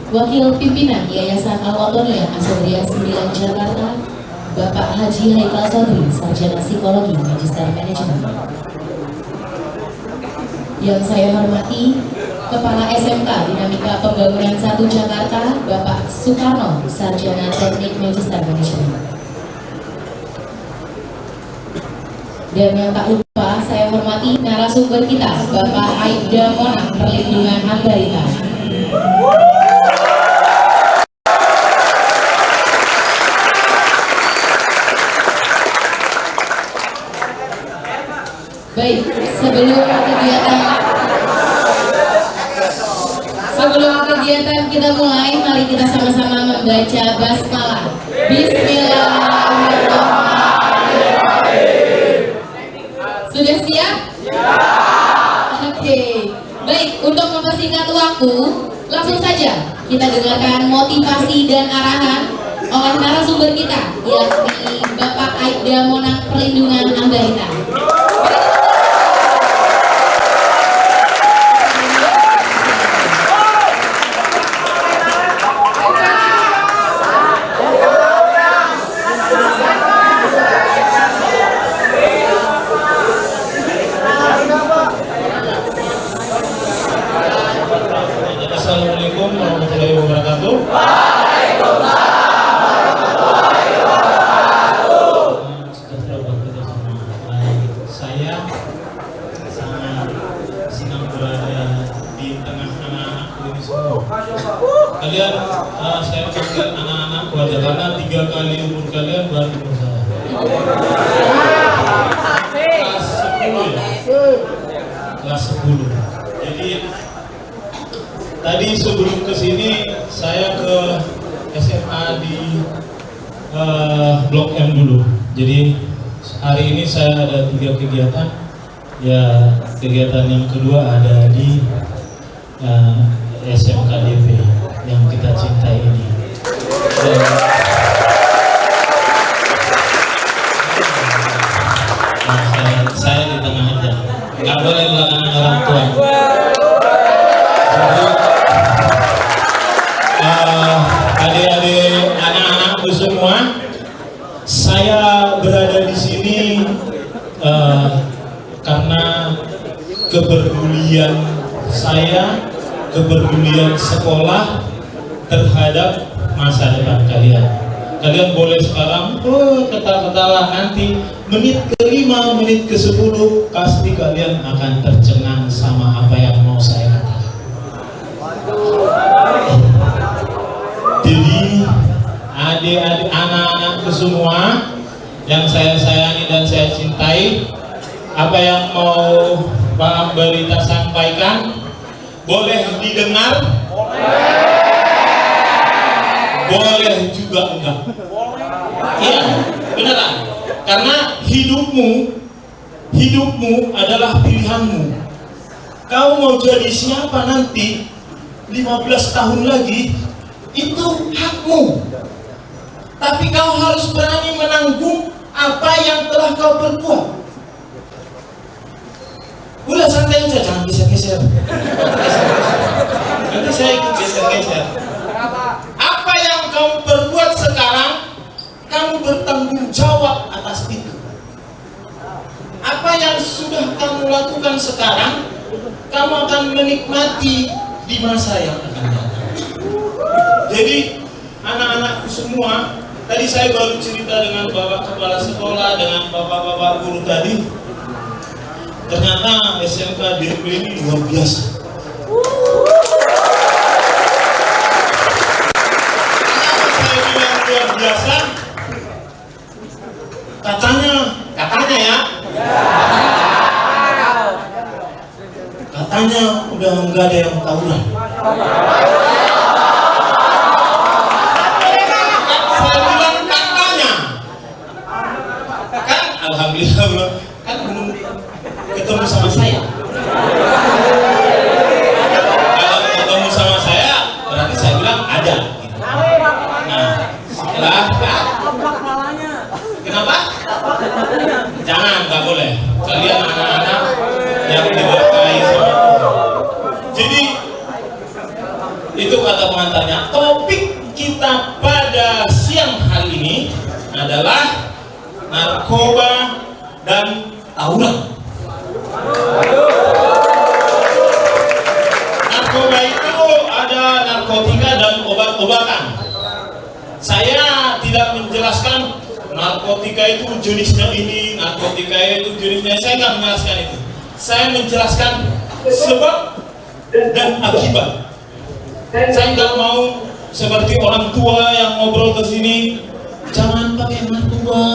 Wakil Pimpinan Yayasan Al-Watonia Asodria 9 Jakarta, Bapak Haji Haikal Sodri, Sarjana Psikologi, Magister Manajemen. Yang saya hormati, Kepala SMK Dinamika Pembangunan 1 Jakarta, Bapak Soekarno, Sarjana Teknik Magister Manajemen. Dan yang tak lupa saya hormati narasumber kita, Bapak Aibda Monang, Perlindungan Anggarita. Baik, sebelum kegiatan kita mulai, mari kita sama-sama membaca basmalah. Bismillahirrahmanirrahim. Sudah siap? Ya. Oke. Baik, untuk mempersingkat waktu, langsung saja kita dengarkan motivasi dan arahan oleh narasumber kita, yakni Bapak Aibda Monang, Perlindungan Anggarita. Assalamualaikum warahmatullahi wabarakatuh. Waalaikumsalam warahmatullahi wabarakatuh. Saya sangat senang berada di tengah anak-anakku ini semua. Kalian, saya panggil anak-anakku aja karena 3 kali umur kalian baru umur saya. Kelas 10 ya? Kelas 10. Jadi tadi sebelum kesini saya ke SMA di Blok M dulu. Jadi hari ini saya ada 3 kegiatan. Ya, kegiatan yang kedua ada di SMK DP yang kita cintai ini. Saya di tengah aja, nggak boleh belakangan orang tua. Adik-adik, anak-anakku semua, saya berada di sini karena kepedulian saya, kepedulian sekolah terhadap masa depan kalian. Kalian boleh sekarang ketawa-ketawa, nanti menit ke-5, menit ke-10 pasti kalian akan tercengang sama apa yang mau saya katakan. Jadi adik-adik, anak-anakku semua yang saya sayangi dan saya cintai, apa yang mau Pak Berita sampaikan boleh didengar, boleh juga enggak. Iya, beneran. Karena hidupmu adalah pilihanmu. Kau mau jadi siapa nanti 15 tahun lagi, itu hakmu. Tapi kau harus berani menanggung apa yang telah kau perbuat. Udah santai aja, jangan geser-geser. Nanti saya ikut geser-geser. Apa yang kau perbuat sekarang, kamu bertanggung jawab atas itu. Apa yang sudah kamu lakukan sekarang, kamu akan menikmati di masa yang akan datang. Jadi anak-anakku semua, tadi saya baru cerita dengan Bapak Kepala Sekolah, dengan Bapak-Bapak guru tadi. Ternyata SMK DP ini luar biasa. Kenapa saya bilang luar biasa? Katanya ya. Katanya udah enggak ada yang tawuran. Saya bilang katanya. Kan alhamdulillah kan belum ketemu sama saya. Kalau ketemu sama saya berarti saya bilang ada. Nah, setelah kenapa? Jangan, nggak boleh. Kalian anak-anak yang diberkahi sama Tuhan. Jadi Itu kata pengantarnya. Topik kita pada siang hari ini adalah narkoba dan tawuran. Narkoba itu ada narkotika dan obat-obatan. Saya tidak menjelaskan narkotika itu jenisnya ini, narkotika itu jenisnya. Saya nggak menjelaskan itu. Saya menjelaskan sebab dan akibat. Saya nggak mau seperti orang tua yang ngobrol ke sini, jangan pakai narkoba,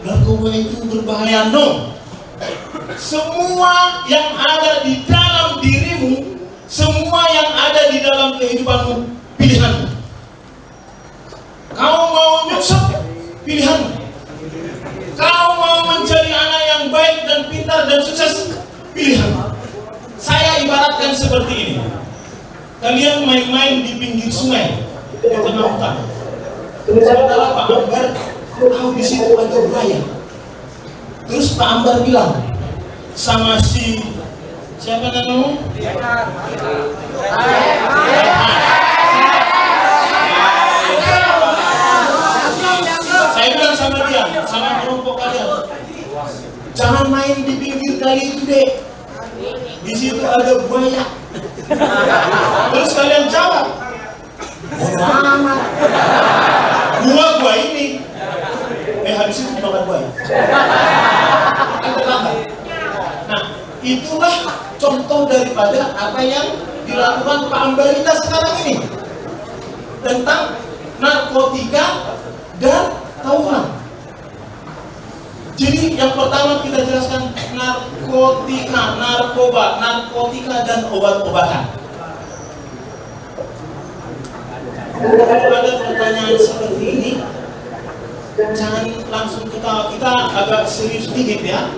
narkoba itu berbahaya. No, semua yang ada di dalam dirimu, semua yang ada di dalam kehidupanmu, pilihanmu. Kau mau nyusup, pilihanmu. Kau mau menjadi anak yang baik dan pintar dan sukses, pilihanmu. Saya ibaratkan seperti ini. Kalian main-main di pinggir sungai, di tengah hutan. Sementara Pak Ambar tahu di situ ada buaya. Terus Pak Ambar bilang sama siapa namanya? Saya bilang sama dia, sama kelompok kalian, jangan main di pinggir kali itu deh. Di situ ada buaya. Terus kalian jawab, bodo amat. Gua ini. Habis itu makan buaya. Nah, itulah contoh daripada apa yang dilakukan Pak Ambarita sekarang ini tentang narkotika dan tawuran. Jadi yang pertama kita jelaskan narkotika, narkoba, narkotika dan obat-obatan. Kalau ada pertanyaan seperti ini, jangan langsung kita agak serius sedikit ya.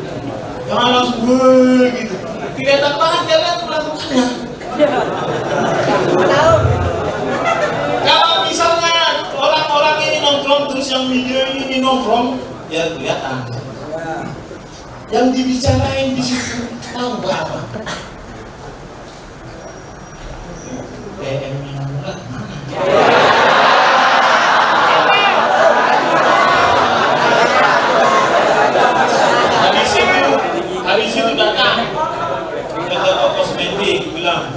Jangan langsung gitu. Kelihatan banget kalian melakukannya. Kalau misalnya orang-orang ini nongkrong terus yang video ini nongkrong, ya kelihatan. Yang dibicarain di situ tahu apa? PM yang murah mana? Habis itu datang ke toko kosmetik bilang,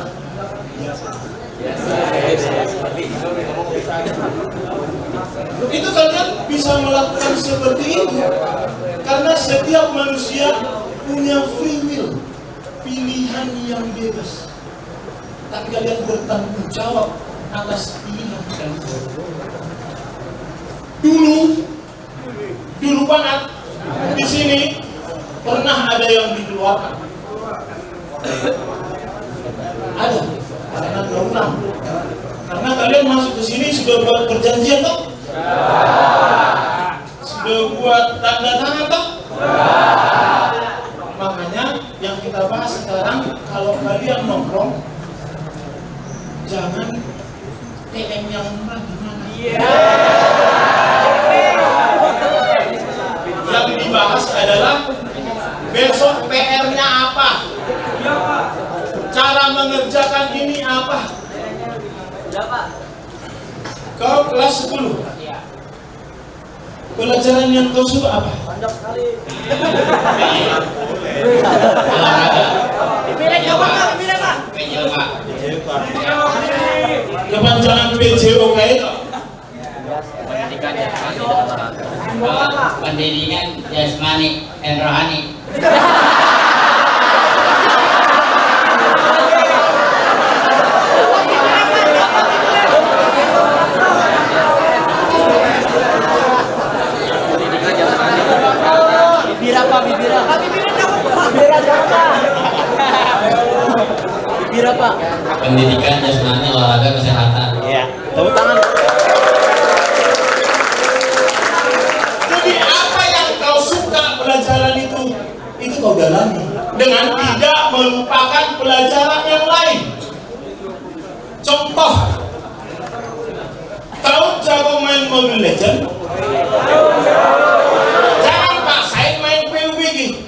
itu kalian bisa melakukan seperti itu karena setiap manusia punya free will, pilihan yang bebas. Tapi kalian bertanggung jawab atas pilihan kalian. Dulu banget di sini pernah ada yang dikeluarkan. Ada karena undang-undang. Karena kalian masuk ke sini sudah buat perjanjian toh? Sudah buat tanda tangan toh? Makanya yang kita bahas sekarang, kalau kalian nongkrong, jangan TM yang murah gimana? Yang dibahas adalah besok PR-nya apa? Cara mengerjakan ini apa? Kau kelas 10. Pelajaran yang kau suka apa? Panjang sekali. Kepanjangan PJOK itu. Pendidikan jasmani dan rohani. Bibira Pak. Pendidikan jasmani, olahraga, kesehatan. Iya. Tepuk tangan. Jadi apa yang kau suka pelajaran itu kau dalami dengan tidak melupakan pelajaran yang lain. Contoh, kau jago main Mobile Legend? Jangan paksain main PUBG.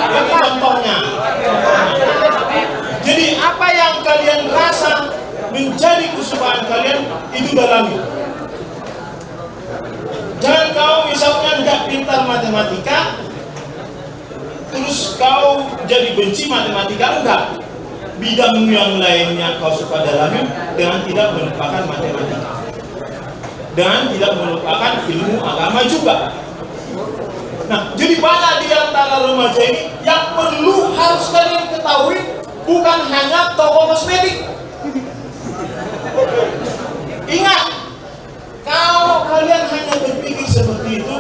Ini contohnya. Jadi apa yang yang kalian rasa menjadi kesukaan kalian itu dalami. Jangan kau misalnya nggak pintar matematika, terus kau jadi benci matematika, enggak. Bidang yang lainnya kau suka dalami dengan tidak melupakan matematika, dan tidak melupakan ilmu agama juga. Nah, jadi banyak di antara remaja ini yang perlu harus kalian ketahui, bukan hanya toko kosmetik. Ingat, kalau kalian hanya berpikir seperti itu,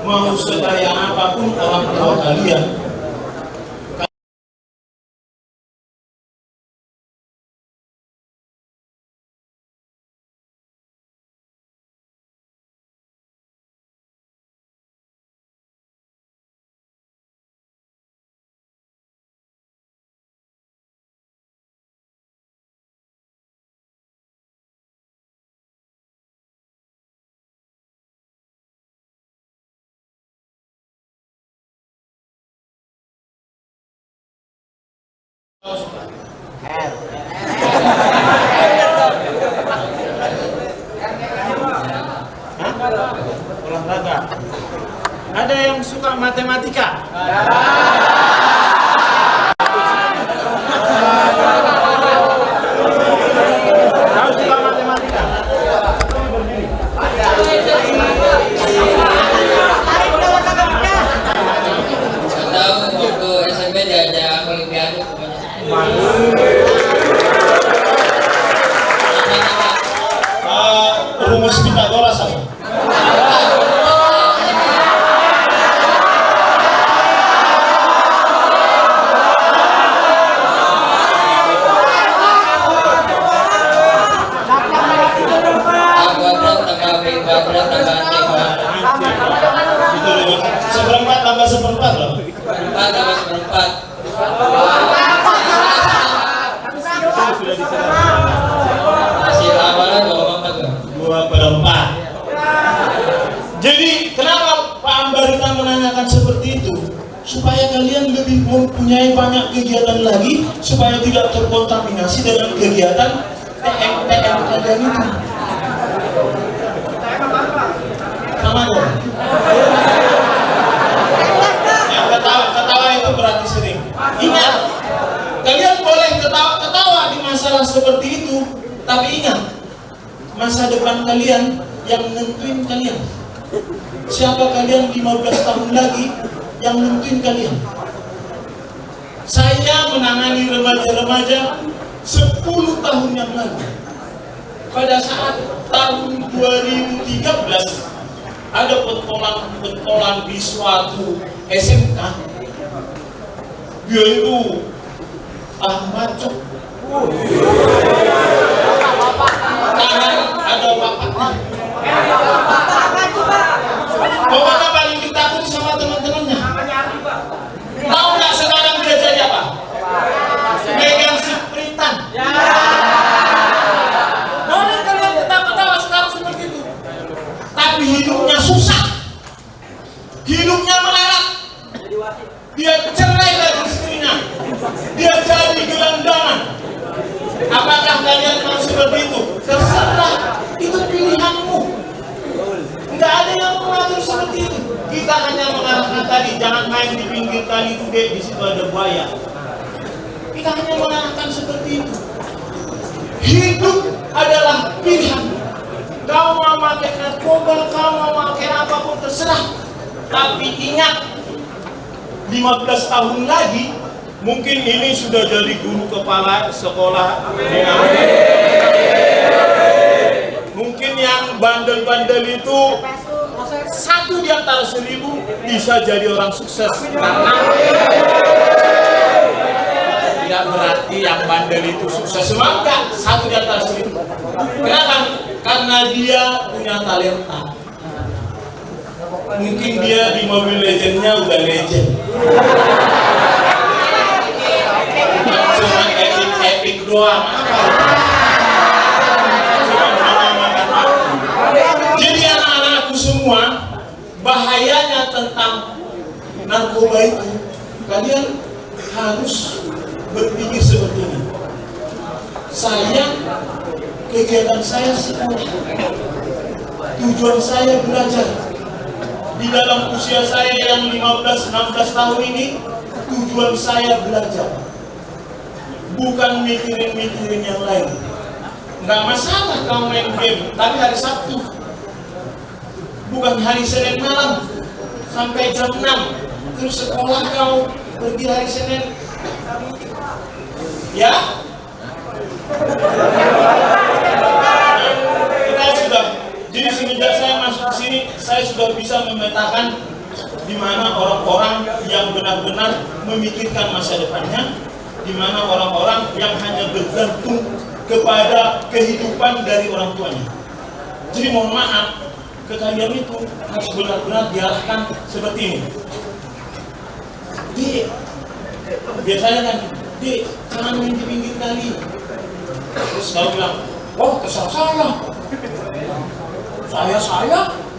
mau sedaya apapun orang tua kalian, olahraga. Ada yang suka matematika? Kau suka matematika? Tahu waktu SMP diajak olimpiade pokoknya. Rumus Pitagoras apa? Seperempat tambah seperempat loh. Empat tambah seperempat. Hasil awalnya 2/4. Jadi kenapa Pak Ambarita menanyakan seperti itu? Supaya kalian lebih mempunyai banyak kegiatan lagi, supaya tidak terkontaminasi dengan kegiatan TM kalian itu. Sama dong. Yang ketawa itu berarti sering. Ingat, kalian boleh ketawa di masalah seperti itu, tapi ingat, masa depan kalian yang nentuin kalian. Siapa kalian 15 tahun lagi yang nentuin kalian? Saya menangani remaja-remaja 10 tahun yang lalu. Pada saat tahun 2013 ada pentolan di suatu SMK. Dia itu bacok. Tangan ada bapaknya. Pokoknya paling ditakut sama teman-temannya. Tahu nggak sekarang dia jadi apa? Megang spritan. Boleh kalian ketawa-ketawa sekarang seperti itu, tapi hidupnya susah, hidupnya melarat. Dia cerai dari istrinya, dia jadi gelandangan. Apakah kalian mau seperti itu? Terserah, itu pilihanmu. Nggak ada yang mengatur seperti itu. Kita hanya mengarahkan tadi, jangan main di pinggir kali itu deh, di situ ada buaya. Kita hanya mengarahkan seperti itu. Hidup adalah pilihan. Kau mau pakai narkoba, kau mau pakai apapun terserah. Tapi ingat, 15 tahun lagi mungkin ini sudah jadi guru kepala sekolah. Mungkin yang bandel-bandel itu 1 di antara 1000 bisa jadi orang sukses. Karena tidak berarti yang bandel itu sukses semua, enggak, 1 di antara 1000. Kenapa? Karena dia punya talenta. Mungkin dia di Mobile Legendnya udah legend. Cuma epic doang. Jadi anak-anakku semua, bahayanya tentang narkoba itu, kalian harus berpikir seperti ini. Saya, kegiatan saya sekolah. Tujuan saya belajar. Di dalam usia saya yang 15-16 tahun ini, tujuan saya belajar. Bukan mikirin yang lain. Nggak masalah kau main game, tapi hari Sabtu. Bukan hari Senin malam sampai jam 6. Terus sekolah kau pergi hari Senin. Ya? Kita sudah, jadi semenjak saya masuk ke sini, saya sudah bisa memetakan di mana orang-orang yang benar-benar memikirkan masa depannya, di mana orang-orang yang hanya bergantung kepada kehidupan dari orang tuanya. Jadi mohon maaf, ke kalian itu harus benar-benar diarahkan seperti ini. Dek, biasanya kan, dek, jangan main di pinggir kali. Terus kau bilang, oh kesal saya,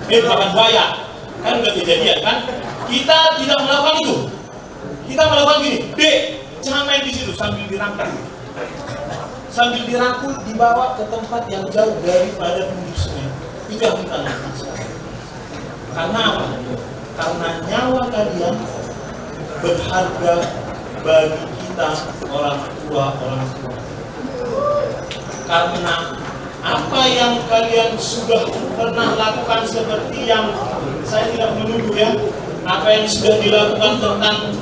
bahkan bayar. Kan udah kejadian kan? Kita tidak melakukan itu. Kita melakukan gini, dek, jangan main di situ sambil dirangkul. Sambil dirangkul dibawa ke tempat yang jauh daripada pinggir sungai. Itu yang kita lakukan. Karena apa? Karena nyawa kalian berharga bagi kita orang tua. Karena apa yang kalian sudah pernah lakukan, seperti yang saya tidak menuduh ya, apa yang sudah dilakukan tentang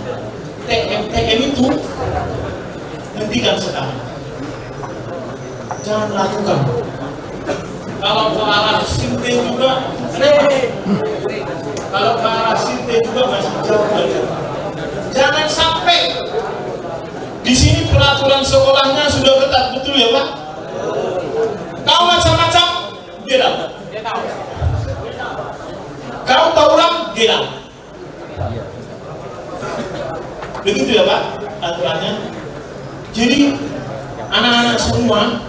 TM itu, hentikan sekarang. Jangan lakukan. Kalau ke arah Sinte juga, kalau ke arah Sinte juga masih jauh lagi. Jangan sampai di sini peraturan sekolahnya sudah ketat, betul ya Pak? Kau macam-macam, dia dapat. Kau tawuran, dia dapat. Begitu ya Pak aturannya. Jadi anak-anak semua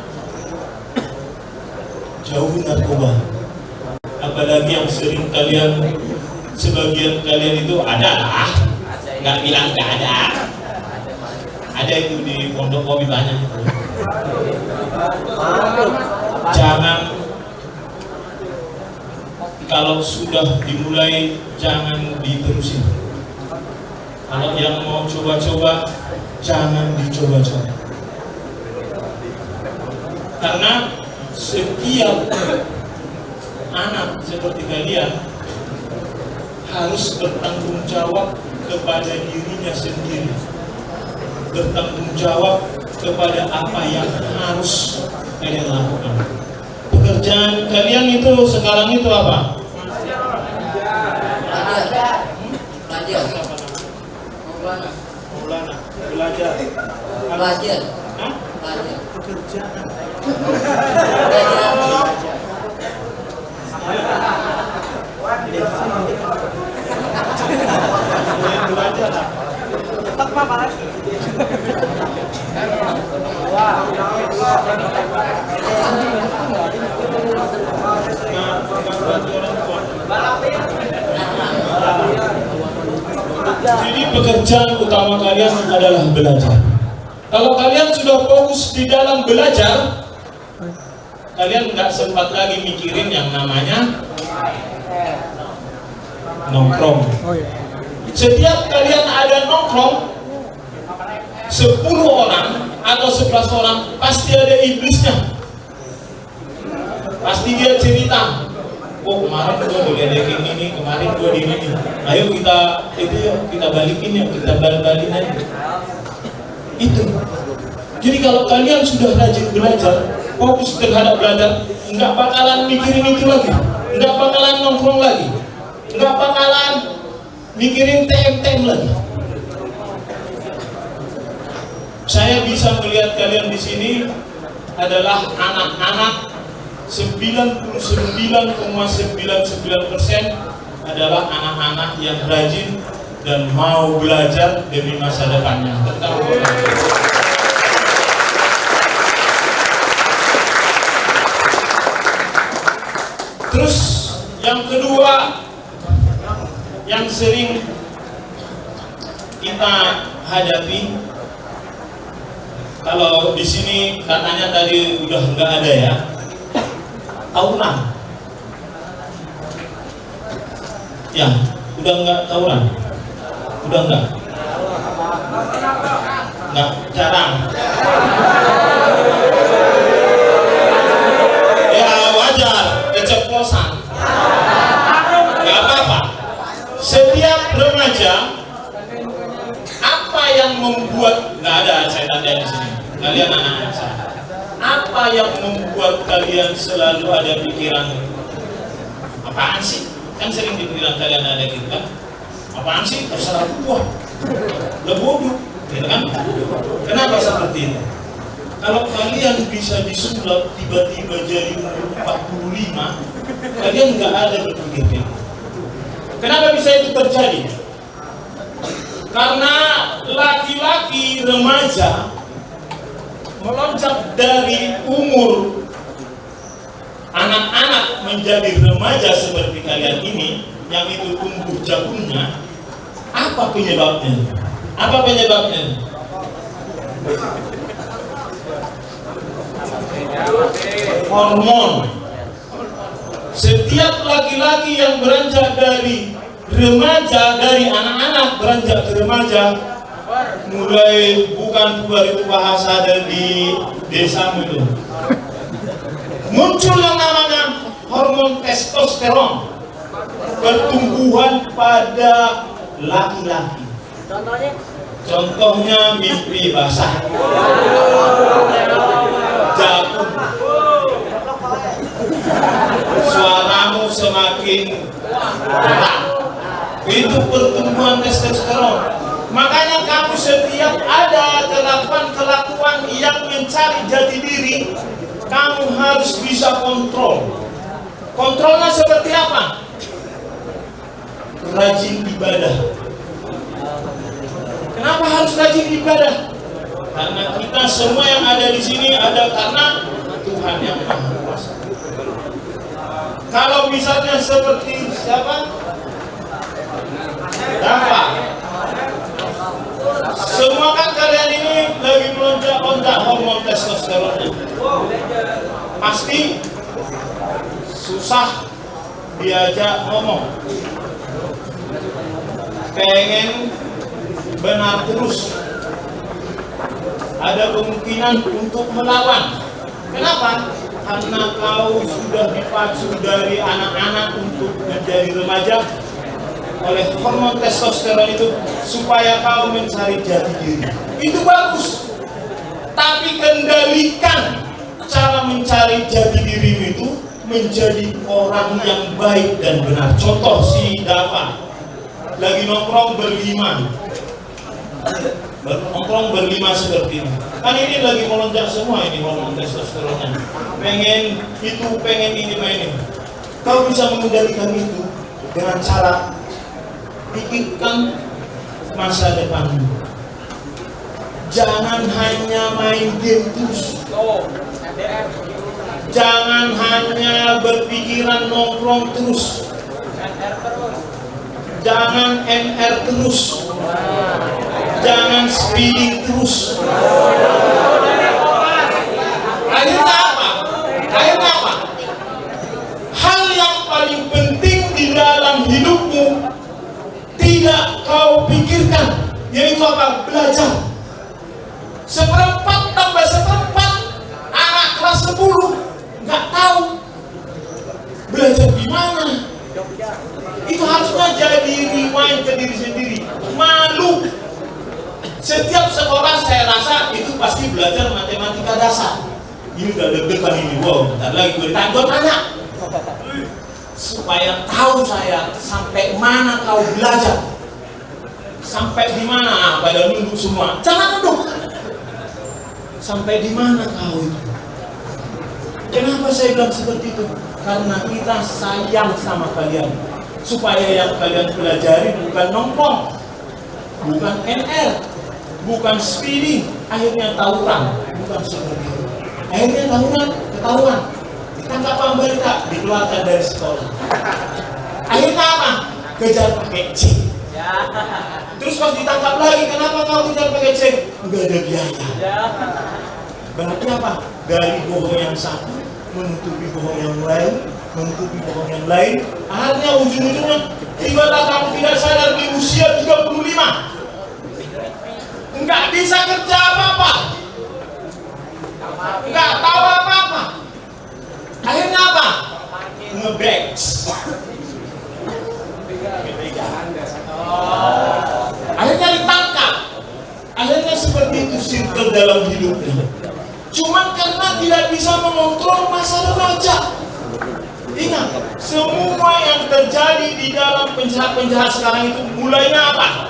jauhi narkoba. Apalagi yang sering kalian, sebagian kalian itu ada lah, nggak bilang nggak ada. Ada itu di Pondok Kopi banyak. Jangan, kalau sudah dimulai jangan diterusin. Kalau yang mau coba-coba, jangan dicoba-coba. Karena setiap anak seperti kalian harus bertanggung jawab kepada dirinya sendiri, bertanggung jawab kepada apa yang harus kalian lakukan. Pekerjaan kalian itu sekarang itu apa? Maulana, belajar. Hah? Pekerjaan. Belajar. Jadi pekerjaan utama kalian adalah belajar. Kalau kalian sudah fokus di dalam belajar, kalian nggak sempat lagi mikirin yang namanya nongkrong. Setiap kalian ada nongkrong, 10 orang atau 11 orang pasti ada iblisnya. Pasti dia cerita, oh kemarin gua diledekin ini, kemarin gua di ini. Ayo kita itu ya, kita balikin ya, kita balik-balikin aja. Itu. Jadi kalau kalian sudah rajin belajar, fokus terhadap belajar, nggak bakalan mikirin itu lagi, nggak bakalan nongkrong lagi, nggak bakalan mikirin TM lagi. Saya bisa melihat kalian di sini adalah anak-anak 99,99% adalah anak-anak yang rajin dan mau belajar demi masa depannya. Terus yang kedua yang sering kita hadapi Kalau di sini katanya tadi udah nggak ada ya. Tawuran. Ya, udah nggak tawuran. Udah nggak. Nggak, jarang. Ya wajar, keceplosan. Nggak apa-apa. Setiap remaja, apa yang membuat, nggak ada saya tanya di sini. Kalian anak-anak saya. Apa yang membuat kalian selalu ada pikiran apaan sih? Kan sering di pikiran kalian ada gitu kan? Apaan sih? Terserah gua. Udah bodoh, gitu kan? Kenapa seperti itu? Kalau kalian bisa disulap tiba-tiba jadi umur 45, kalian nggak ada berpikir. Kenapa bisa itu terjadi? Karena laki-laki remaja melonjak dari umur anak-anak menjadi remaja seperti kalian ini, yang itu tumbuh jagungnya. Apa penyebabnya? Apa penyebabnya? Hormon. Setiap laki-laki yang beranjak dari remaja, dari anak-anak beranjak ke remaja, mulai bukan puber itu bahasa ada di desa itu, muncul yang namanya hormon testosteron, pertumbuhan pada laki-laki. Contohnya mimpi basah, jagung, suaramu semakin berat. Itu pertumbuhan testosteron. Makanya kamu setiap ada kelakuan-kelakuan yang mencari jati diri, kamu harus bisa kontrol. Kontrolnya seperti apa? Rajin ibadah. Kenapa harus rajin ibadah? Karena kita semua yang ada di sini ada karena Tuhan yang Maha Kuasa. Kalau misalnya seperti siapa? Dafa. Semua kan kalian ini lagi melonjak-lonjak hormon testosteronnya. Pasti susah diajak ngomong. Pengen benar terus. Ada kemungkinan untuk melawan. Kenapa? Karena kau sudah dipacu dari anak-anak untuk menjadi remaja oleh hormon testosteron itu, supaya kau mencari jati diri. Itu bagus. Tapi kendalikan cara mencari jati dirimu itu menjadi orang yang baik dan benar. Contoh si Dafa lagi nongkrong berlima. Nongkrong berlima seperti ini. Kan ini lagi melonjak semua ini hormon testosteronnya. Pengen itu, pengen ini, pengen ini. Kau bisa mengendalikan itu dengan cara pikirkan masa depanmu. Jangan hanya main game terus. Jangan hanya berpikiran nongkrong terus. Jangan MR terus. Jangan speeding terus. Akhirnya apa? Akhirnya apa? Hal yang paling penting di dalam hidupmu tidak kau pikirkan, yaitu apa? Belajar. Seperempat tambah seperempat, anak kelas 10 nggak tahu belajar gimana. Itu harusnya jadi rewind ke diri sendiri. Malu. Setiap sekolah saya rasa itu pasti belajar matematika dasar. Ini udah deg-degan ini, wow, bentar lagi gue tanya. Supaya tahu saya sampai mana kau belajar, sampai di mana. Pada nunduk semua, jangan nunduk. Sampai di mana kau itu? Kenapa saya bilang seperti itu? Karena kita sayang sama kalian, supaya yang kalian pelajari bukan nongkrong, bukan NR, bukan speeding, akhirnya tawuran, bukan seperti itu. Akhirnya tawuran, ketahuan, ditangkap pemerintah, dikeluarkan dari sekolah. Akhirnya apa? Kejar pakai C. Terus pas ditangkap lagi, kenapa kau kejar pakai C? Enggak ada biaya. Berarti apa? Dari bohong yang satu menutupi bohong yang lain, menutupi bohong yang lain. Akhirnya ujung-ujungnya tiba-tiba kamu tidak sadar di usia 35 nggak bisa kerja apa-apa, nggak tahu apa-apa. Akhirnya apa? Nge-bags. Akhirnya ditangkap. Akhirnya seperti itu circle dalam hidupnya. Cuma karena tidak bisa mengontrol masa remaja. Ingat, semua yang terjadi di dalam penjahat-penjahat sekarang itu mulainya apa?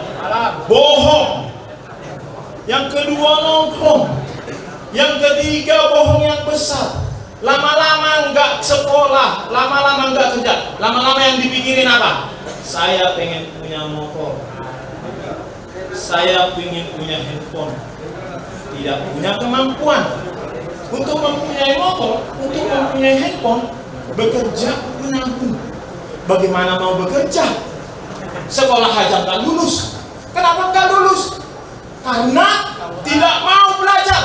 Bohong. Yang kedua nongkrong. Yang ketiga bohong yang besar. Lama-lama nggak sekolah, lama-lama nggak kerja, lama-lama yang dipikirin apa? Saya pengen punya motor, saya pengen punya handphone, tidak punya kemampuan untuk mempunyai motor, untuk mempunyai handphone, bekerja menabung. Bagaimana mau bekerja? Sekolah aja nggak lulus. Kenapa nggak lulus? Karena tidak mau belajar,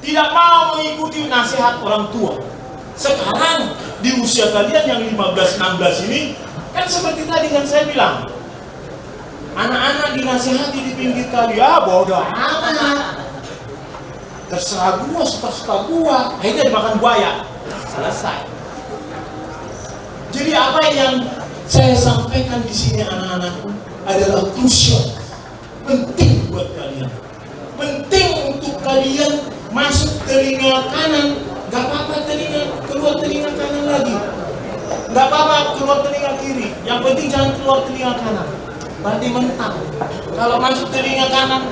tidak mau mengikuti nasihat orang tua. Sekarang di usia kalian yang 15-16 ini, kan seperti tadi kan saya bilang, anak-anak dinasihati di pinggir kali, bodoh amat, terserah gua, suka-suka gua, akhirnya dimakan buaya, selesai. Jadi apa yang saya sampaikan di sini anak-anakku adalah krusial, penting buat kalian, penting untuk kalian. Masuk telinga kanan, gak apa-apa keluar telinga kanan lagi, gak apa-apa keluar telinga kiri, yang penting jangan keluar telinga kanan, berarti mentang. Kalau masuk telinga kanan,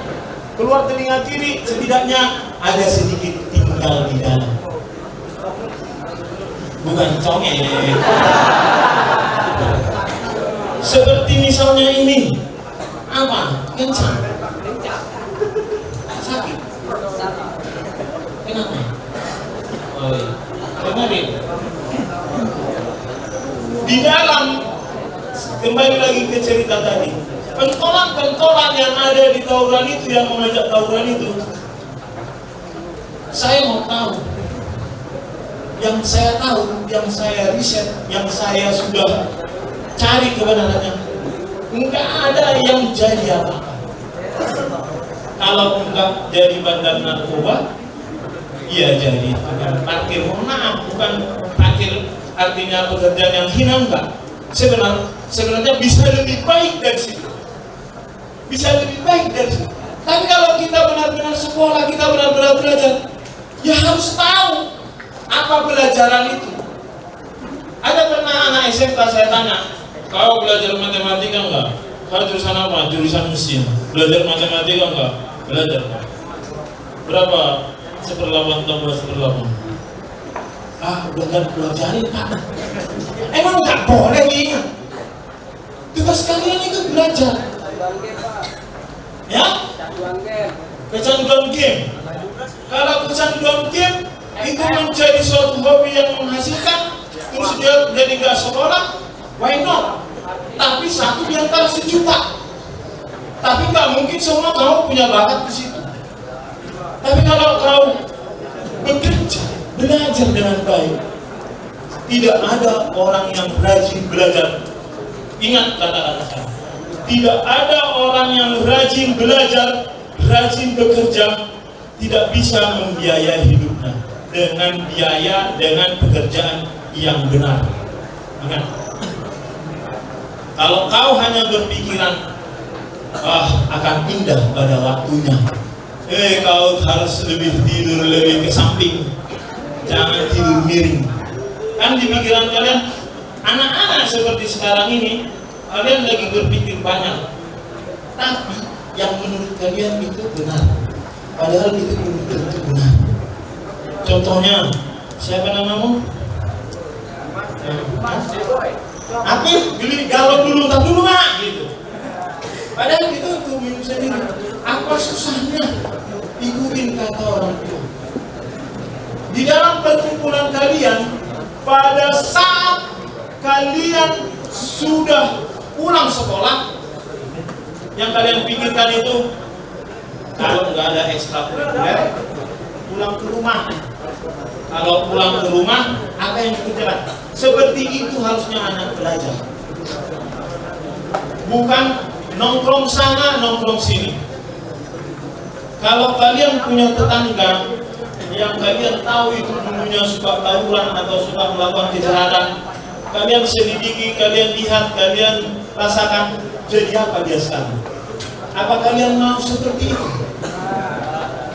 keluar telinga kiri, setidaknya ada sedikit tinggal di dalam, bukan congeng. Seperti misalnya ini, apa? Kencang, sakit. Kenapa? Oh iya. Kemarin di dalam, kembali lagi ke cerita tadi, pentolan-pentolan yang ada di tawuran itu, yang mengajak tawuran itu, saya mau tahu, yang saya tahu, yang saya riset, yang saya sudah cari kebenarannya, enggak ada yang jadi apa-apa. Kalau enggak jadi bandar narkoba, iya jadi parkir. Mohon maaf, bukan parkir artinya pekerjaan yang hina, enggak. Sebenarnya bisa lebih baik dari situ. Bisa lebih baik dari situ. Tapi kalau kita benar-benar sekolah, kita benar-benar belajar, ya harus tahu apa pelajaran itu. Ada pernah anak SMK saya tanya, kau belajar matematika enggak? Kau jurusan apa? Jurusan mesin. Belajar matematika enggak? Belajar. Berapa? 1/8 tambah 1/8. Bukan pelajarin Pak. Emang nggak boleh ingat? Tugas kalian itu belajar. Ya? Kecanduan game. Kalau kecanduan game itu menjadi suatu hobi yang menghasilkan, terus dia jadi nggak sekolah, why not? Tapi 1 di antara 1 juta. Tapi nggak mungkin semua kamu punya bakat di situ. Tapi kalau kau bekerja, belajar dengan baik, tidak ada orang yang rajin belajar. Ingat kata-kata saya, tidak ada orang yang rajin belajar, rajin bekerja, tidak bisa membiayai hidupnya dengan biaya, dengan pekerjaan yang benar. Ingat, kalau kau hanya berpikiran akan indah pada waktunya, kau harus lebih tidur lebih ke samping, jangan tidur miring. Kan di pikiran kalian, anak-anak seperti sekarang ini, kalian lagi berpikir banyak, tapi yang menurut kalian itu benar, padahal itu belum tentu benar. Contohnya, siapa namamu? Apif, beli galon dulu, tak dulu mak, gitu. Padahal itu tuh minum sendiri. Apa susahnya ikutin kata orang tua? Di dalam perkumpulan kalian, pada saat kalian sudah pulang sekolah, yang kalian pikirkan itu, kalau nggak ada ekstrakurikuler, pulang ke rumah. Kalau pulang ke rumah, apa yang dikerjakan? Seperti itu harusnya anak belajar. Bukan nongkrong sana, nongkrong sini. Kalau kalian punya tetangga yang kalian tahu itu dulunya suka tawuran atau suka melakukan kejahatan, kalian selidiki, kalian lihat, kalian rasakan, jadi apa dia sekarang? Apa kalian mau seperti itu?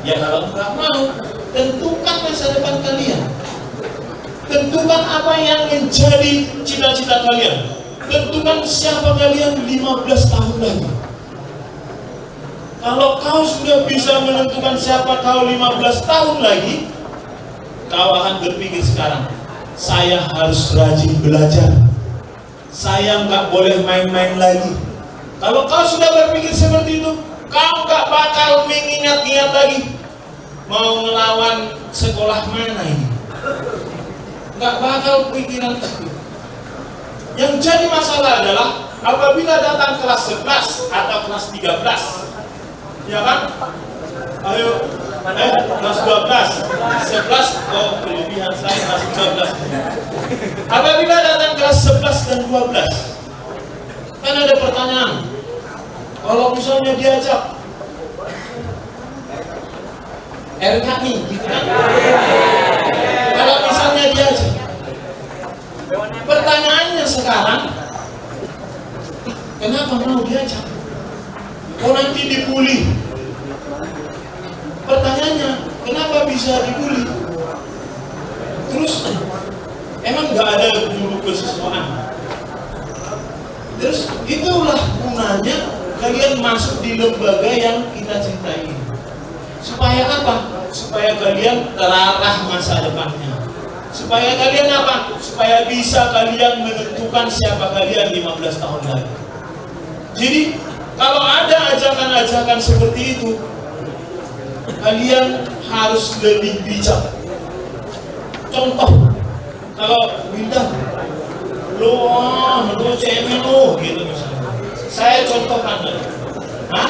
Ya kalau nggak mau, tentukan masa depan kalian. Tentukan apa yang menjadi cita-cita kalian. Tentukan siapa kalian 15 tahun lagi. Kalau kau sudah bisa menentukan siapa kau 15 tahun lagi, kau akan berpikir sekarang, saya harus rajin belajar. Saya nggak boleh main-main lagi. Kalau kau sudah berpikir seperti itu, kau nggak bakal mengingat-ingat lagi mau ngelawan sekolah mana ini. Nggak bakal pikiran itu. Yang jadi masalah adalah apabila datang kelas 11 atau kelas 13, ya kan? Ayo, kelas 12, 11, oh kelebihan saya kelas 12. Apabila datang kelas 11 dan 12, kan ada pertanyaan. Kalau misalnya diajak RKI, gitu kan? Kalau misalnya diajak, pertanyaannya sekarang, kenapa mau diajak? Oh nanti dibully. Pertanyaannya, kenapa bisa dibully? Terus, emang nggak ada guru kesesuaian? Terus, itulah gunanya kalian masuk di lembaga yang kita cintai. Supaya apa? Supaya kalian terarah masa depannya. Supaya kalian apa? Supaya bisa kalian menentukan siapa kalian 15 tahun lagi. Jadi, kalau ada ajakan-ajakan seperti itu, kalian harus lebih bijak. Contoh, kalau Winda, lu cemen lu, gitu misalnya. Saya contohkan lagi. Hah?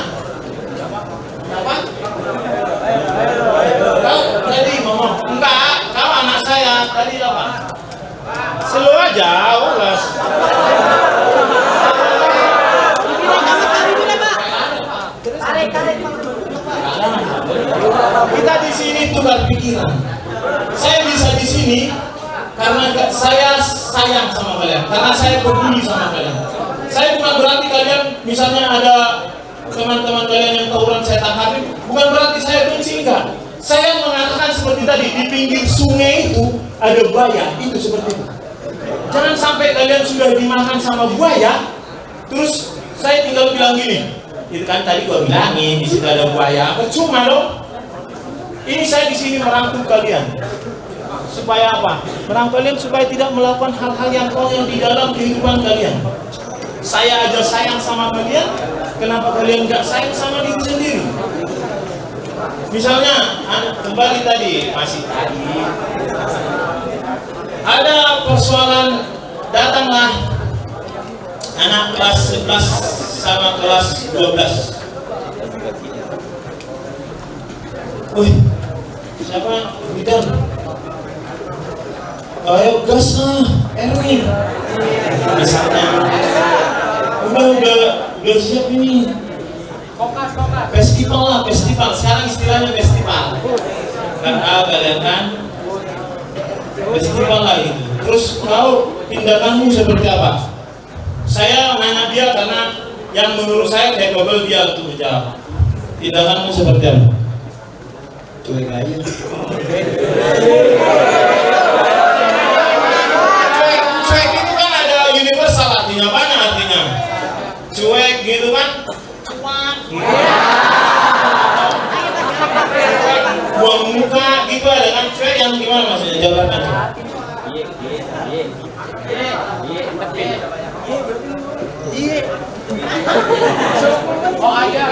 Apa? Kau tadi ngomong, enggak, kau anak saya, tadi apa? Slow aja, ulas. Kita di sini tukar pikiran. Saya bisa di sini karena saya sayang sama kalian, karena saya peduli sama kalian. Saya bukan berarti kalian, misalnya ada teman-teman kalian yang tawuran saya tangkapin, bukan berarti saya benci, enggak. Saya mengatakan seperti tadi, di pinggir sungai itu ada buaya, itu seperti itu. Jangan sampai kalian sudah dimakan sama buaya, terus saya tinggal bilang gini, itu kan tadi gua bilangin di situ ada buaya, percuma dong. Ini saya di sini merangkul kalian. Supaya apa? Merangkul kalian supaya tidak melakukan hal-hal yang konyol di dalam kehidupan kalian. Saya aja sayang sama kalian, kenapa kalian nggak sayang sama diri sendiri? Misalnya, kembali tadi, masih tadi, ada persoalan, datanglah anak kelas 11 sama kelas 12. Wih, siapa? Bidan. Ayo gas lah, Erwin. Misalnya, udah siap ini. Festival lah, festival. Sekarang istilahnya festival. Nggak tahu kalian kan? Festival lah itu. Terus kau tindakanmu seperti apa? Saya nanya dia karena yang menurut saya capable dia untuk menjawab. Tindakanmu seperti apa? Cuek aja. Cuek itu kan ada universal artinya, banyak artinya. Cuek gitu kan? Buang muka gitu ada kan, cuek yang gimana maksudnya, jawabannya? Oh aja.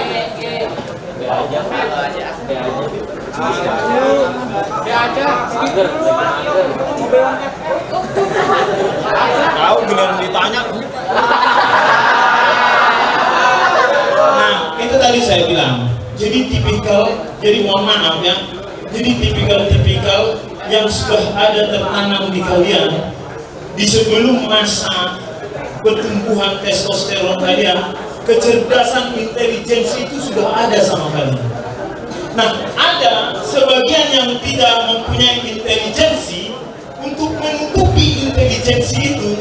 Tahu giliran ditanya. Nah, itu tadi saya bilang. Jadi tipikal, jadi mohon maaf ya. Jadi tipikal-tipikal yang sudah ada tertanam di kalian di sebelum masa pertumbuhan testosteron kalian, kecerdasan intelijensi itu sudah ada sama kalian. Nah, ada sebagian yang tidak mempunyai intelijensi. Untuk menutupi intelijensi itu,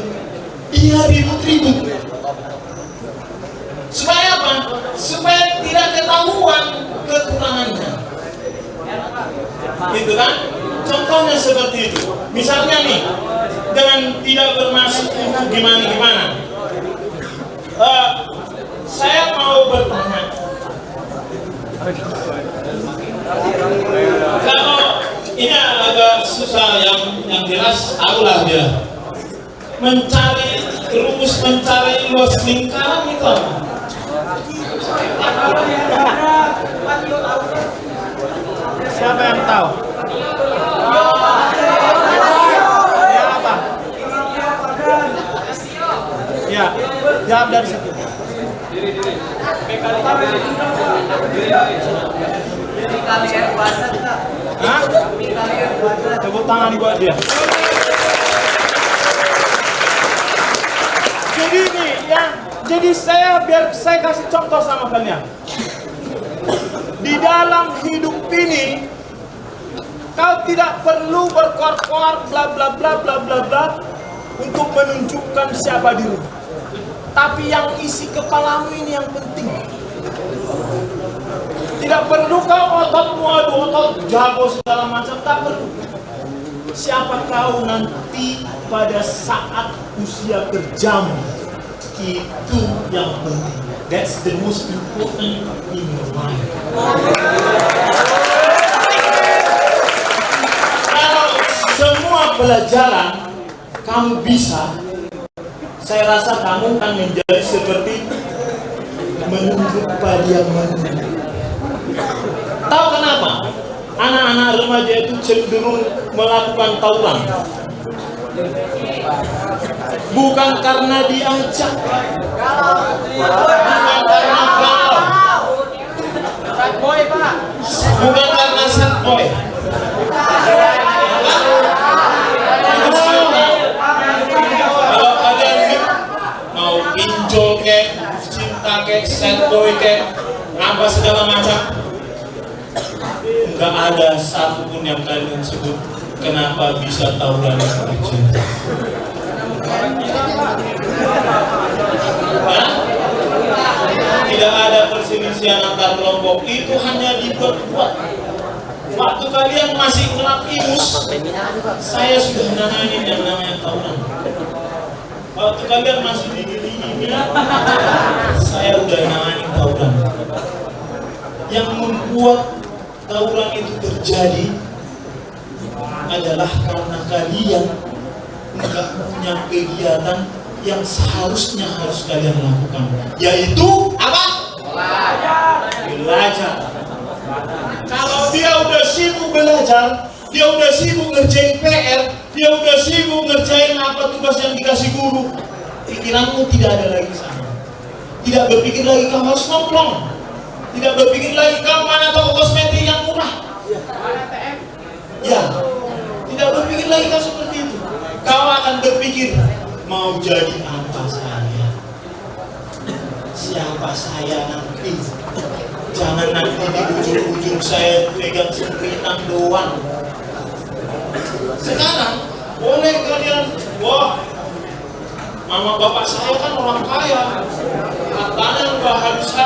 dia ribut-ribut. Supaya apa? Supaya tidak ketahuan kekurangannya. Gitu kan? Contohnya seperti itu. Misalnya nih, dengan tidak bermaksud untuk gimana-gimana. Saya mau bertanya. Kalau ini agak susah, yang jelas akulah dia. Rumus mencari luas lingkaran itu apa? Siapa yang tahu? Ya apa? Ya, jawab dari situ. Hah? Tepuk tangan buat dia. Jadi ini biar saya kasih contoh sama kalian. Di dalam hidup ini, kau tidak perlu berkoar-koar bla bla bla bla bla bla untuk menunjukkan siapa dirimu. Tapi yang isi kepalamu ini yang penting. Tidak perlu kau ototmu adu otot jago segala macam, tak perlu. Siapa kau nanti pada saat usia kerjamu, itu yang penting. That's the most important in your life. Kalau semua pelajaran kamu bisa, saya rasa kamu akan menjadi seperti menunjuk padi yang menunjuk. Tahu kenapa? Anak-anak remaja itu cenderung melakukan tawuran. Bukan karena diajak, bukan karena galau, bukan karena sad boy. Kalau kalian mau pinjol kek, cinta kek, sad boy kek, apa segala macam, nggak ada satupun yang kalian sebut kenapa bisa tawuran seperti cinta. Tidak ada perselisihan antar kelompok, itu hanya dibuat-buat. Waktu kalian masih kelab imus, saya sudah nanganin yang namanya tawuran. Waktu kalian masih digini-gini, saya udah nanganin tawuran. Yang membuat tawuran itu terjadi adalah karena kalian nggak punya kegiatan yang seharusnya harus kalian lakukan, yaitu apa? Belajar. Kalau dia udah sibuk belajar, dia udah sibuk ngerjain PR, dia udah sibuk ngerjain apa tugas yang dikasih guru, pikiranmu tidak ada lagi sana. Tidak berpikir lagi kamu harus nongkrong, tidak berpikir lagi kamu mana toko kosmetik yang murah. Ya, tidak berpikir lagi kau seperti itu. Kau akan berpikir, mau jadi apa saya? Siapa saya nanti? Jangan nanti di ujung-ujung saya pegang sempritan doang. Sekarang, boleh kalian, wah, mama bapak saya kan orang kaya, hartanya udah habis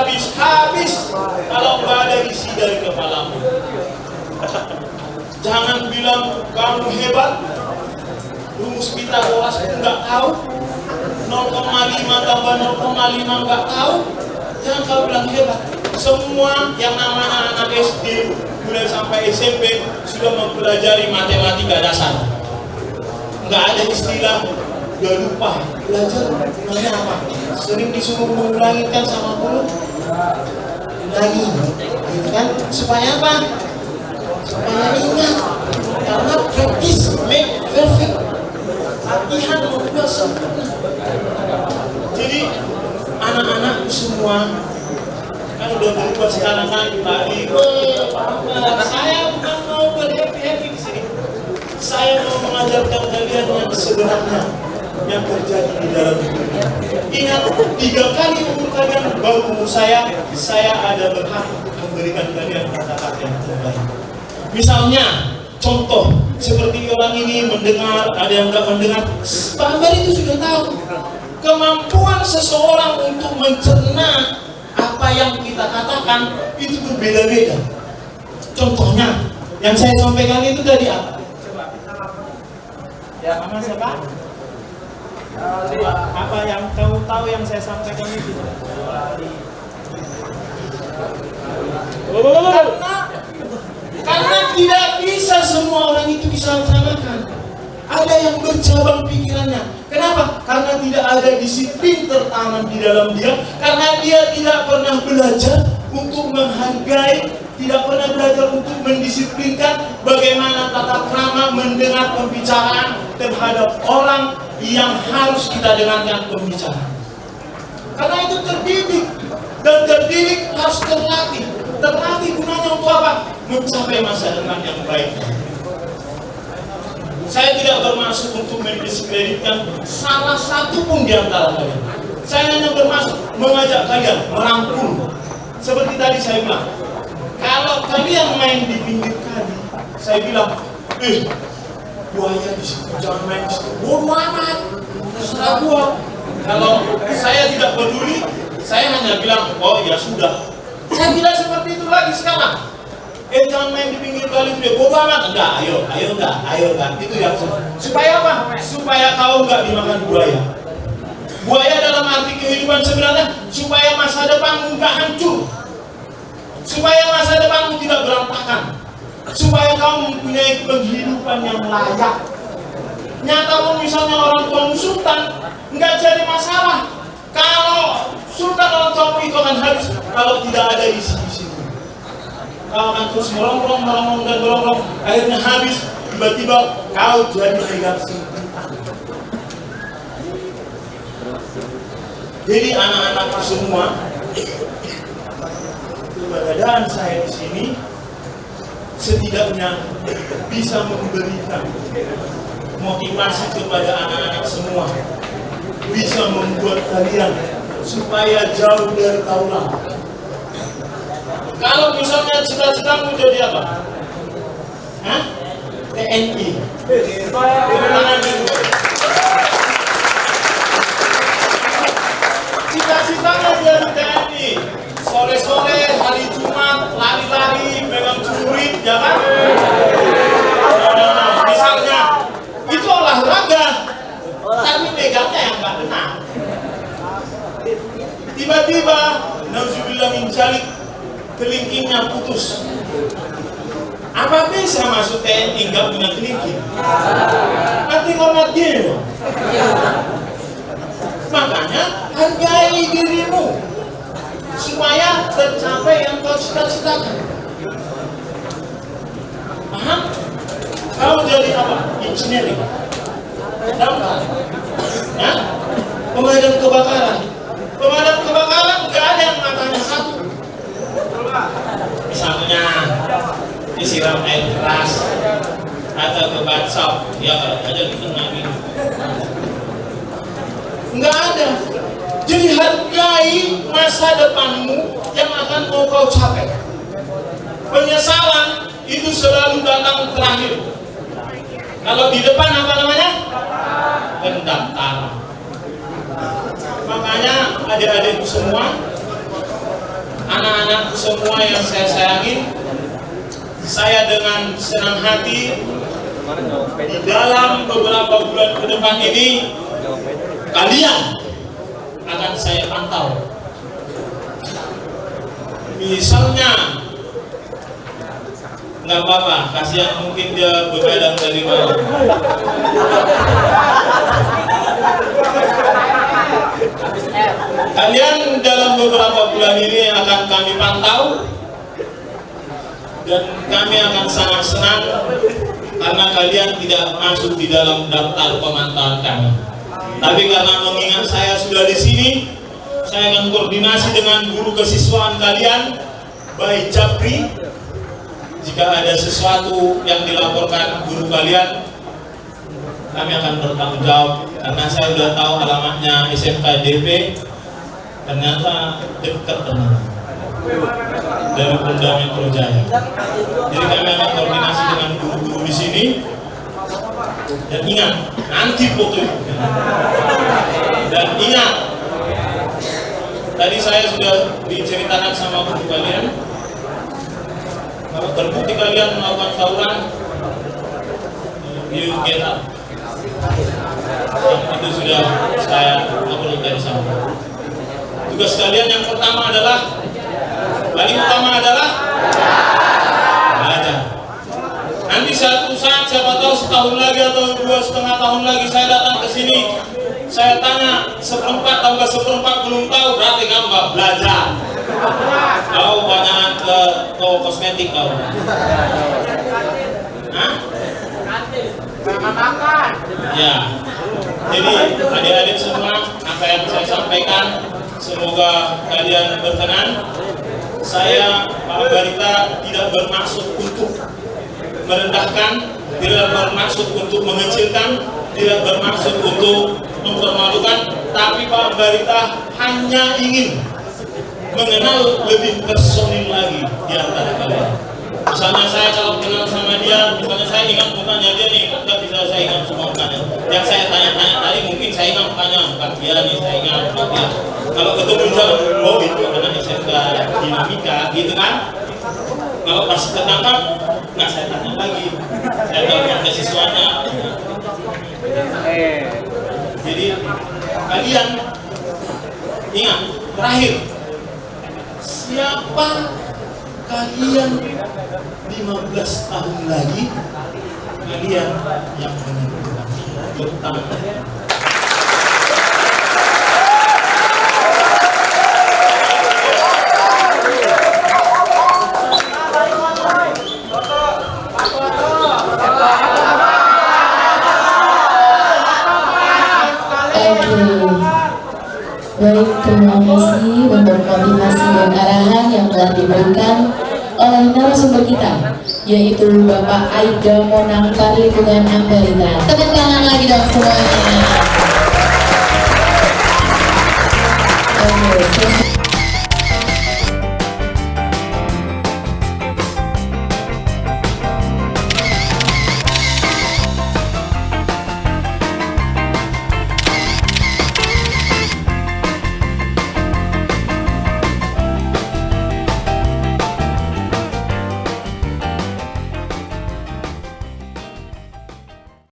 kalau nggak ada isi dari kepalamu. Jangan bilang kamu hebat, rumus Pitagoras pun nggak tahu, 0,5 tambah 0,5 nggak tahu. Jangan kau bilang hebat. Semua yang namanya anak SD mulai sampai SMP sudah mempelajari matematika dasar. Nggak ada istilah udah lupa belajar namanya apa. Sering disuruh mengulangi kan sama guru, ulangi, gitu kan? Supaya apa? Supaya ingat. Karena practice make perfect. Latihan membuat sempurna. Jadi anak-anak semua kan udah berubah sekarang kan tadi. Saya bukan mau saya mau mengajarkan kalian yang sebenarnya yang terjadi di dalam hidup. Ingat, 3 kali umur kalian baru umur saya ada berhak untuk memberikan kalian kata-kata yang terbaik. Misalnya, contoh seperti orang ini mendengar, ada yang nggak mendengar. Barangkali itu sudah tahu kemampuan seseorang untuk mencerna apa yang kita katakan itu berbeda-beda. Contohnya, yang saya sampaikan itu tadi apa? Ya, nama siapa? Coba, apa yang kamu tahu yang saya sampaikan itu? Karena tidak bisa semua orang itu bisa laksanakan. Ada yang bercabang pikirannya. Kenapa? Karena tidak ada disiplin tertanam di dalam dia. Karena dia tidak pernah belajar untuk menghargai, tidak pernah belajar untuk mendisiplinkan bagaimana tata krama mendengar pembicaraan terhadap orang yang harus kita dengarkan pembicaraan. Karena itu terdidik, dan terdidik harus terlatih. Terlatih gunanya untuk apa? Mencapai masa depan yang baik. Saya tidak bermaksud untuk mendiskreditkan salah satu pun di antara kalian. Saya hanya bermaksud mengajak kalian merangkul. Seperti tadi saya bilang, kalau kalian main di pinggir kali, saya bilang, buaya di situ, jangan main di situ. Bodoh amat, terserah gua. Kalau saya tidak peduli, saya hanya bilang, oh ya sudah. Saya tidak seperti itu lagi sekarang. Jangan main di pinggir kali itu, bodoh amat. Enggak, ayo enggak. Itu yang supaya apa? Supaya kau enggak dimakan buaya. Buaya dalam arti kehidupan sebenarnya supaya masa depanmu enggak hancur, supaya masa depanmu tidak berantakan, supaya kau mempunyai kehidupan yang layak. Nyata pun misalnya orang tuamu sultan, enggak jadi masalah. Kalau sultan orang tuamu itu akan habis kalau tidak ada isi-isi. Kau akan terus merongrong, akhirnya habis, tiba-tiba kau jadi negatif. Jadi anak-anakku semua, keberadaan saya di sini setidaknya bisa memberikan motivasi kepada anak-anak semua, bisa membuat kalian supaya jauh dari taulan. Kalau misalnya cita-citamu jadi apa? TNI. Cita-citanya jadi TNI. Sore-sore, hari Jumat, lari-lari, pegang celurit, ya kan? Misalnya, itu olahraga, tapi megangnya yang nggak benar. Tiba-tiba, nauzubillah min dzalik, kelingkingnya putus. Apa bisa masuk TNI nggak punya kelingking? Nanti hormat dia. Makanya hargai dirimu supaya tercapai yang kau cita-citakan. Paham? Kau jadi apa? Engineering, damkar, ya? Pemadam kebakaran. Pemadam kebakaran nggak ada yang matanya satu. Misalnya disiram air keras atau ke batsop, ya kalau aja di tengah gitu. Nggak ada. Jadi hargai masa depanmu yang akan mau kau capai. Penyesalan itu selalu datang terakhir. Kalau di depan apa namanya? Pendaftaran. Makanya adik-adikku semua, anak-anakku semua yang saya sayangi, saya dengan senang hati di dalam beberapa bulan ke depan ini kalian akan saya pantau. Misalnya, nggak apa-apa, kasihan mungkin dia begadang dari malam. Kalian dalam beberapa bulan ini akan kami pantau, dan kami akan sangat senang karena kalian tidak masuk di dalam daftar pemantauan kami. Tapi karena mengingat saya sudah di sini, saya akan koordinasi dengan guru kesiswaan kalian, baik Japri. Jika ada sesuatu yang dilaporkan guru kalian, kami akan bertanggung jawab karena saya sudah tahu alamatnya SMK DP, ternyata dekat teman dari Polda Metro Jaya. Jadi kami akan koordinasi dengan guru-guru di sini dan ingat nanti foto itu. Dan ingat tadi saya sudah diceritakan sama guru kalian, kalau terbukti kalian melakukan tawuran, you get up. Itu sudah saya upload dari sana. Tugas kalian yang pertama adalah, paling utama adalah belajar. Nanti suatu saat, siapa tahu setahun lagi atau 2,5 tahun lagi saya datang ke sini, saya tanya seperempat tahu nggak seperempat, belum tahu, berarti kamu nggak belajar. Kau banyakan ke toko kosmetik kau. Hah? Ya. Jadi adik-adik semua, apa yang saya sampaikan semoga kalian berkenan. Saya Pak Barita tidak bermaksud untuk merendahkan, tidak bermaksud untuk mengecilkan, tidak bermaksud untuk mempermalukan, tapi Pak Barita hanya ingin mengenal lebih personil lagi di antara kalian. Misalnya saya kalau kenal sama dia, misalnya saya ingat mukanya dia nih, nggak bisa saya ingat semua mukanya. Yang saya tanya-tanya tadi mungkin saya ingat mukanya, bukan dia nih, saya ingat bukan dia. Kalau ketemu jalan, oh itu anak SMK Dinamika, gitu kan? Kalau pas ketangkap, nggak saya tanya lagi, saya telepon ke siswanya. Jadi kalian ingat, terakhir, siapa kalian 15 tahun lagi, kalian yang menentukan. Bertanggung. Baik, terima kasih untuk motivasi dan arahan yang telah diberikan oleh narasumber kita, yaitu Bapak Aida Monangkar Lingkungan Ambarita. Tepuk tangan lagi dong semuanya.